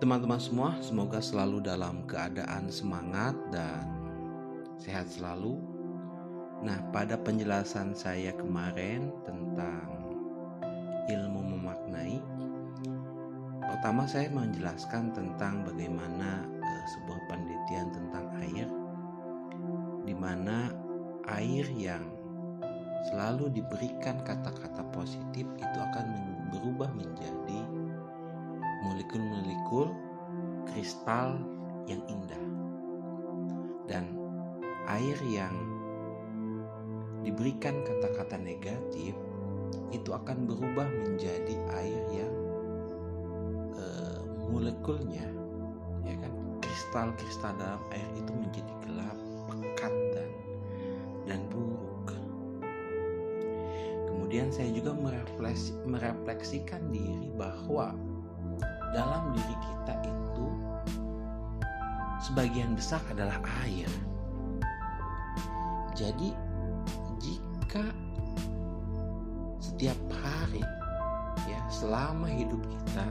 Teman-teman semua, semoga selalu dalam keadaan semangat dan sehat selalu. Nah, pada penjelasan saya kemarin tentang ilmu memaknai, pertama saya menjelaskan tentang bagaimana sebuah penelitian tentang air, di mana air yang selalu diberikan kata-kata positif itu akan berubah menjadi molekul-molekul kristal yang indah, dan air yang diberikan kata-kata negatif itu akan berubah menjadi air yang molekulnya, ya kan, kristal-kristal dalam air itu menjadi gelap, pekat dan buruk. Kemudian saya juga merefleksikan diri bahwa dalam diri kita itu sebagian besar adalah air. Jadi jika setiap hari, ya, selama hidup kita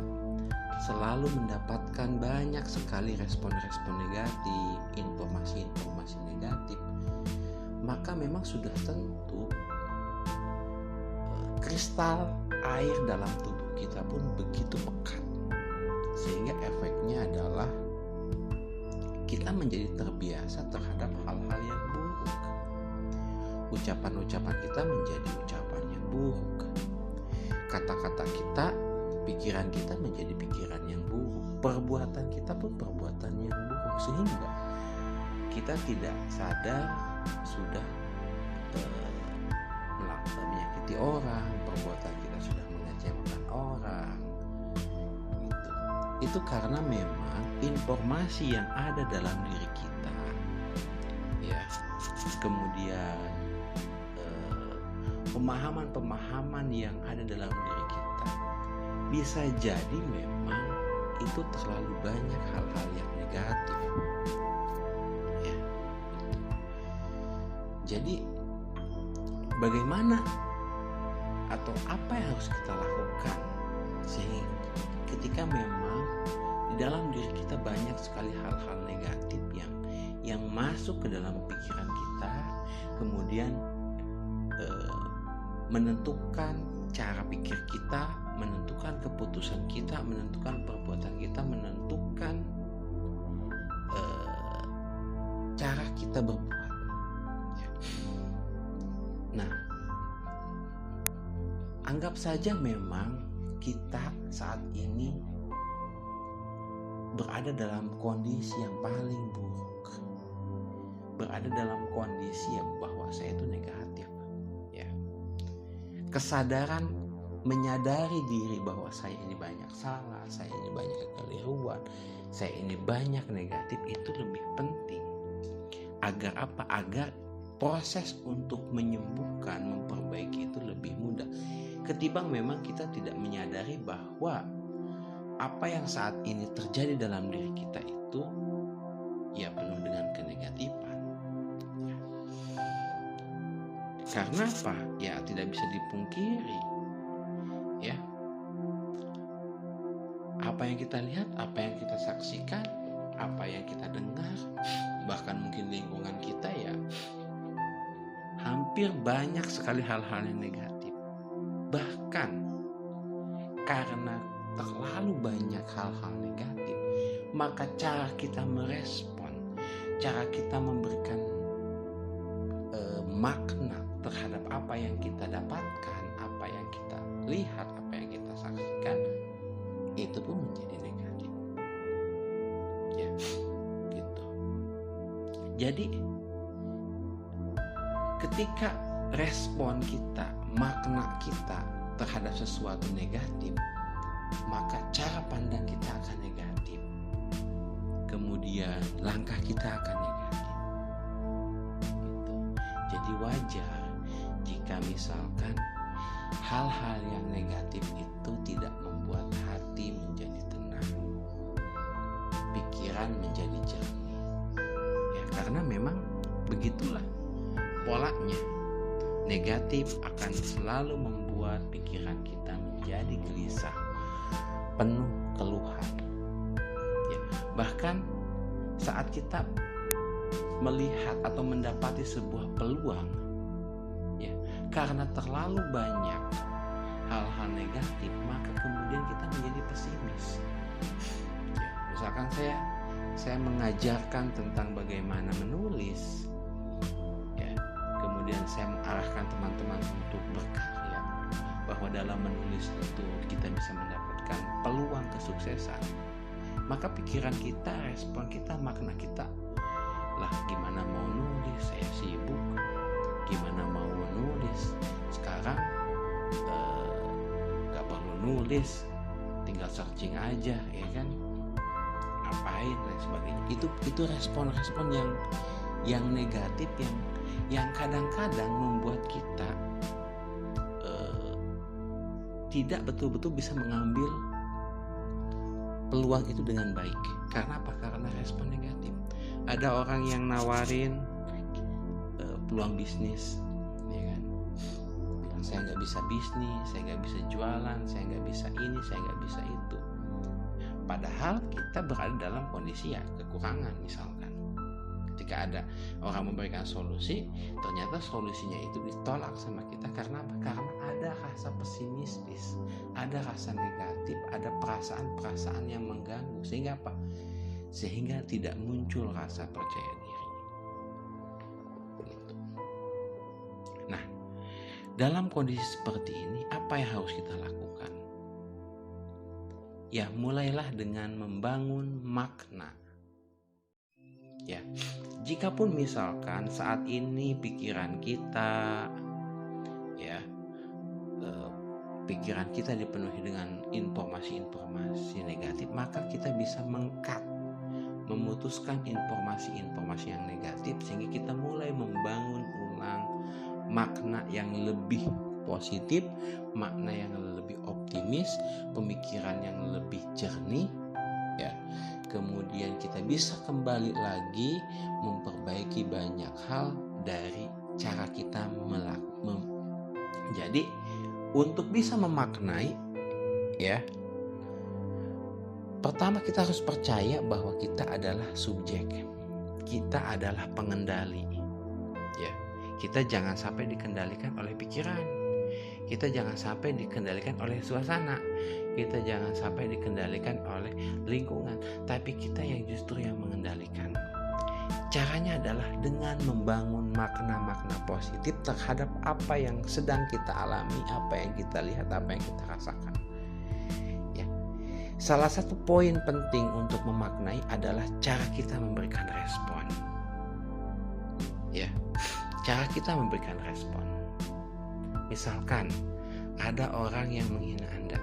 selalu mendapatkan banyak sekali respon-respon negatif, informasi-informasi negatif, maka memang sudah tentu kristal air dalam tubuh kita pun begitu pekat, sehingga efeknya adalah kita menjadi terbiasa terhadap hal-hal yang buruk. Ucapan-ucapan kita menjadi ucapan yang buruk. Kata-kata kita, pikiran kita menjadi pikiran yang buruk. Perbuatan kita pun perbuatan yang buruk, sehingga kita tidak sadar sudah menyakiti orang, perbuatan kita sudah mengecewakan orang. Itu karena memang informasi yang ada dalam diri kita, ya, kemudian pemahaman-pemahaman yang ada dalam diri kita, bisa jadi memang itu terlalu banyak hal-hal yang negatif, ya. Jadi bagaimana atau apa yang harus kita lakukan sehingga ketika memang di dalam diri kita banyak sekali hal-hal negatif yang masuk ke dalam pikiran kita, kemudian menentukan cara pikir kita, menentukan keputusan kita, menentukan perbuatan kita, menentukan cara kita berbuat. Nah, anggap saja memang kita saat ini berada dalam kondisi yang paling buruk, berada dalam kondisi yang bahwa saya itu negatif, ya. Kesadaran menyadari diri bahwa saya ini banyak salah, saya ini banyak kekeliruan, saya ini banyak negatif, itu lebih penting. Agar apa? Agar proses untuk menyembuhkan, memperbaiki itu lebih mudah, ketimbang memang kita tidak menyadari bahwa apa yang saat ini terjadi dalam diri kita itu ya penuh dengan kenegatifan. Karena apa? Ya tidak bisa dipungkiri, ya. Apa yang kita lihat, apa yang kita saksikan, apa yang kita dengar, bahkan mungkin lingkungan kita, ya, hampir banyak sekali hal-hal yang negatif. Bahkan karena terlalu banyak hal-hal negatif, maka cara kita merespon, cara kita memberikan makna terhadap apa yang kita dapatkan, apa yang kita lihat, apa yang kita saksikan, itu pun menjadi negatif, ya, gitu. Jadi ketika respon kita, makna kita terhadap sesuatu negatif, maka cara pandang kita akan negatif, kemudian langkah kita akan negatif, gitu. Jadi wajar jika misalkan hal-hal yang negatif itu tidak membuat hati menjadi tenang, pikiran menjadi jernih, ya, karena memang begitulah polanya. Negatif akan selalu membuat pikiran kita menjadi gelisah, penuh keluhan. Bahkan saat kita melihat atau mendapati sebuah peluang, ya, karena terlalu banyak hal-hal negatif, maka kemudian kita menjadi pesimis. Ya, misalkan saya mengajarkan tentang bagaimana menulis, ya, kemudian saya mengarahkan teman-teman untuk berkarya, bahwa dalam menulis itu kita bisa mendapatkan peluang kesuksesan. Maka pikiran kita, respon kita, makna kita, lah gimana mau nulis, saya sibuk, gimana mau nulis sekarang, gak perlu nulis, tinggal searching aja, ya kan, ngapain dan sebagainya. Itu respon-respon yang negatif, yang kadang-kadang membuat kita tidak betul-betul bisa mengambil peluang itu dengan baik. Karena apa? Karena respon negatif. Ada orang yang nawarin peluang bisnis, ya kan, bilang saya nggak bisa bisnis, saya nggak bisa jualan, saya nggak bisa ini, saya nggak bisa itu. Padahal kita berada dalam kondisi ya kekurangan. Misalkan ketika ada orang memberikan solusi, ternyata solusinya itu ditolak sama kita. Karena apa? Karena ada rasa pesimistis, ada rasa negatif, ada perasaan-perasaan yang mengganggu. Sehingga apa? Sehingga tidak muncul rasa percaya diri. Gitu. Nah, dalam kondisi seperti ini, apa yang harus kita lakukan? Ya, mulailah dengan membangun makna. Ya, jikapun misalkan saat ini pikiran kita, ya, pikiran kita dipenuhi dengan informasi-informasi negatif, maka kita bisa memutuskan informasi-informasi yang negatif, sehingga kita mulai membangun ulang makna yang lebih positif, makna yang lebih optimis, pemikiran yang lebih jernih, ya. Kemudian kita bisa kembali lagi memperbaiki banyak hal dari cara kita melakukan. Jadi untuk bisa memaknai, ya, pertama kita harus percaya bahwa kita adalah subjek, kita adalah pengendali. Ya, kita jangan sampai dikendalikan oleh pikiran, kita jangan sampai dikendalikan oleh suasana, kita jangan sampai dikendalikan oleh lingkungan, tapi kita yang justru yang mengendalikan. Caranya adalah dengan membangun makna-makna positif terhadap apa yang sedang kita alami, apa yang kita lihat, apa yang kita rasakan. Ya. Salah satu poin penting untuk memaknai adalah cara kita memberikan respon. Ya, cara kita memberikan respon. Misalkan ada orang yang menghina Anda,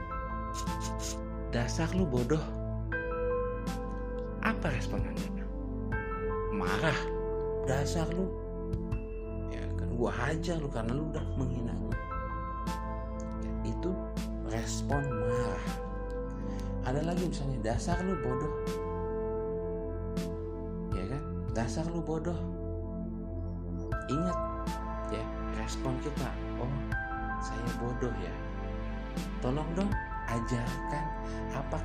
dasar lu bodoh. Apa respon Anda? Marah, dasar lu, ya kan, gua hajar lu karena lu udah menghina gua. Ya, itu respon marah. Ada lagi misalnya, dasar lu bodoh, ya kan, dasar lu bodoh. Ingat, ya, respon kita, oh saya bodoh ya, tolong dong ajarkan apa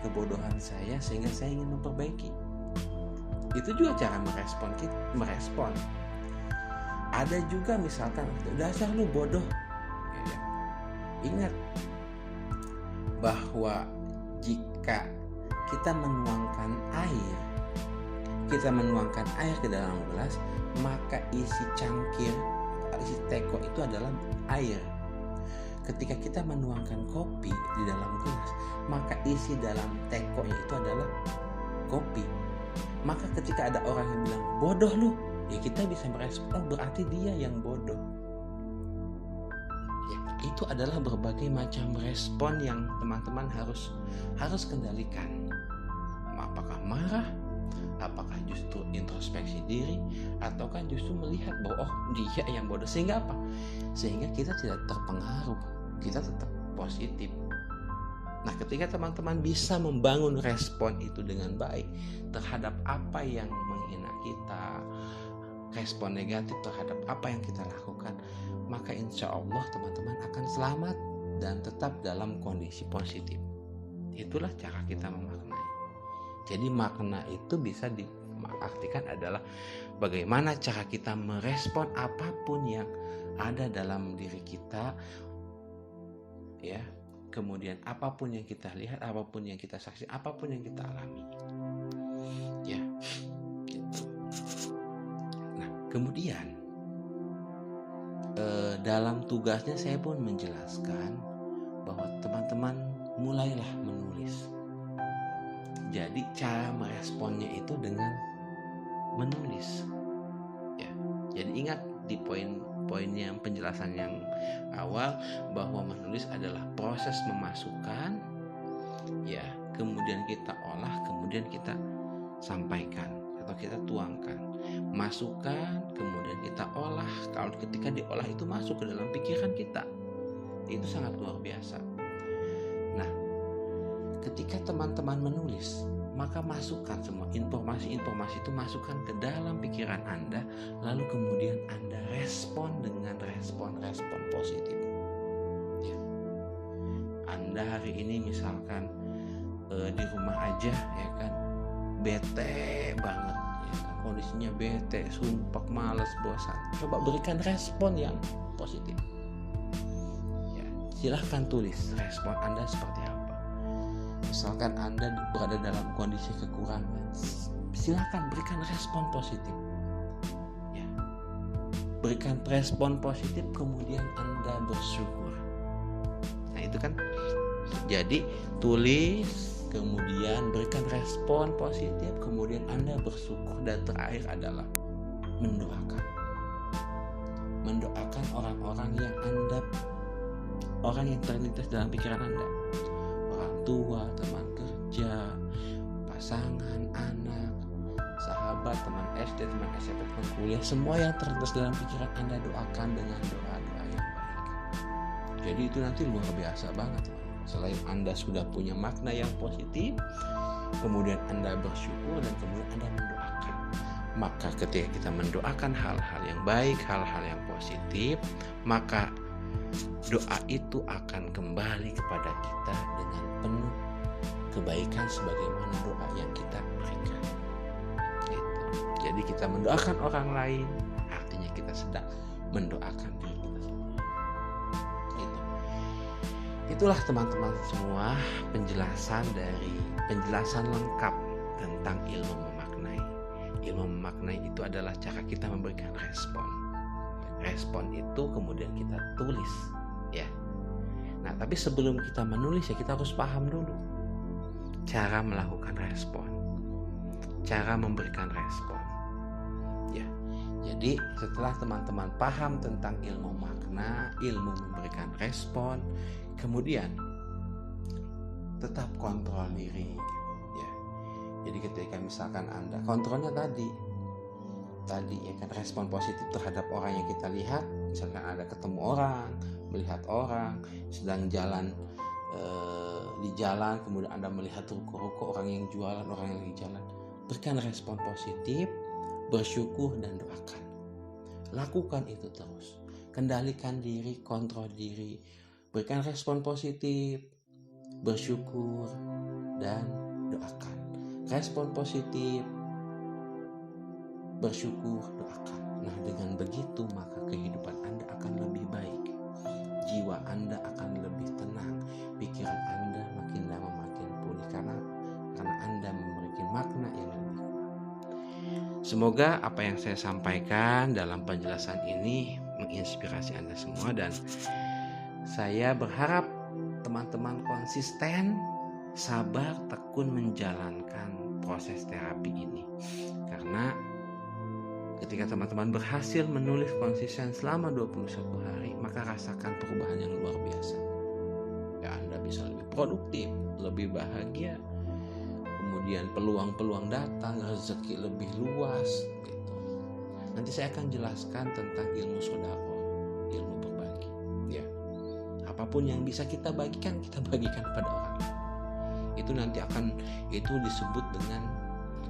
kebodohan saya sehingga saya ingin memperbaiki. Itu juga cara merespon. Ada juga misalkan, dasar lu bodoh, ya. Ingat bahwa jika kita menuangkan air ke dalam gelas, maka isi cangkir, isi teko itu adalah air. Ketika kita menuangkan kopi di dalam gelas, maka isi dalam tekonya itu adalah kopi. Maka ketika ada orang yang bilang bodoh lu, ya kita bisa merespon, oh berarti dia yang bodoh. Ya, itu adalah berbagai macam respon yang teman-teman harus kendalikan. Apakah marah, apakah justru introspeksi diri, ataukah justru melihat bahwa oh dia yang bodoh. Sehingga apa? Sehingga kita tidak terpengaruh, kita tetap positif. Nah, ketika teman-teman bisa membangun respon itu dengan baik terhadap apa yang menghina kita, respon negatif terhadap apa yang kita lakukan, maka insya Allah teman-teman akan selamat dan tetap dalam kondisi positif. Itulah cara kita memaknai. Jadi makna itu bisa diartikan adalah bagaimana cara kita merespon apapun yang ada dalam diri kita, ya. Kemudian apapun yang kita lihat, apapun yang kita saksikan, apapun yang kita alami, ya. Gitu. Nah, kemudian dalam tugasnya saya pun menjelaskan bahwa teman-teman mulailah menulis. Jadi cara meresponnya itu dengan menulis, ya. Jadi ingat di poin yang penjelasan yang awal bahwa menulis adalah proses memasukkan, ya, kemudian kita olah, kemudian kita sampaikan atau kita tuangkan. Masukkan, kemudian kita olah. Kalau ketika diolah itu masuk ke dalam pikiran kita, itu sangat luar biasa. Nah, ketika teman-teman menulis, maka masukkan semua informasi-informasi itu, masukkan ke dalam pikiran Anda, lalu kemudian Anda respon dengan respon positif, ya. Anda hari ini misalkan di rumah aja, ya kan, bete banget, ya kan, kondisinya bete, sumpah, malas, bosan. Coba berikan respon yang positif, ya. Silahkan tulis respon Anda seperti apa. Misalkan Anda berada dalam kondisi kekurangan, silahkan berikan respon positif, ya. Berikan respon positif, kemudian Anda bersyukur. Nah, itu kan. Jadi tulis, kemudian berikan respon positif, kemudian Anda bersyukur, dan terakhir adalah mendoakan orang-orang yang terlintas dalam pikiran Anda, orang tua, teman kerja, pasangan, anak, sahabat, teman SD, teman SMP, teman kuliah, semua yang terlintas dalam pikiran Anda, doakan dengan doa-doa yang baik. Jadi itu nanti luar biasa banget. Selain Anda sudah punya makna yang positif, kemudian Anda bersyukur, dan kemudian Anda mendoakan. Maka ketika kita mendoakan hal-hal yang baik, hal-hal yang positif, maka doa itu akan kembali kepada kita dengan penuh kebaikan sebagaimana doa yang kita berikan. Gitu. Jadi kita mendoakan orang lain, artinya kita sedang mendoakan diri kita sendiri. Itulah teman-teman semua penjelasan lengkap tentang ilmu memaknai. Ilmu memaknai itu adalah cara kita memberikan respon. Respon itu kemudian kita tulis, ya. Nah, tapi sebelum kita menulis, ya, kita harus paham dulu cara melakukan respon, cara memberikan respon, ya. Jadi setelah teman-teman paham tentang ilmu makna, ilmu memberikan respon, kemudian tetap kontrol diri, ya. Jadi ketika misalkan Anda kontrolnya tadi ya kan, respon positif terhadap orang yang kita lihat. Misalkan Anda ketemu orang, melihat orang sedang jalan di jalan, kemudian Anda melihat ruko-ruko, orang yang jualan, orang yang lagi jalan, berikan respon positif, bersyukur, dan doakan. Lakukan itu terus. Kendalikan diri, kontrol diri, berikan respon positif, bersyukur, dan doakan. Respon positif, bersyukur, doakan. Nah, dengan begitu maka kehidupan Anda akan lebih baik, jiwa Anda akan lebih tenang, pikiran Anda makin lama makin pulih karena Anda memiliki makna yang lebih kuat. Semoga apa yang saya sampaikan dalam penjelasan ini menginspirasi Anda semua, dan saya berharap teman-teman konsisten, sabar, tekun menjalankan proses terapi ini. Karena ketika teman-teman berhasil menulis konsisten selama 21 hari, maka rasakan perubahan yang luar biasa. Ya, Anda bisa lebih produktif, lebih bahagia, kemudian peluang-peluang datang, rezeki lebih luas, gitu. Nanti saya akan jelaskan tentang ilmu sodako, ilmu berbagi, ya. Apapun yang bisa kita bagikan pada orang. Itu nanti itu disebut dengan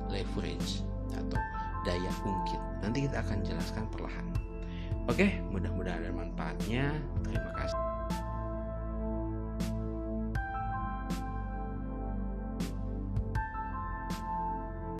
leverage atau daya ungkit. Nanti kita akan jelaskan perlahan. Oke, mudah-mudahan ada manfaatnya. Terima kasih.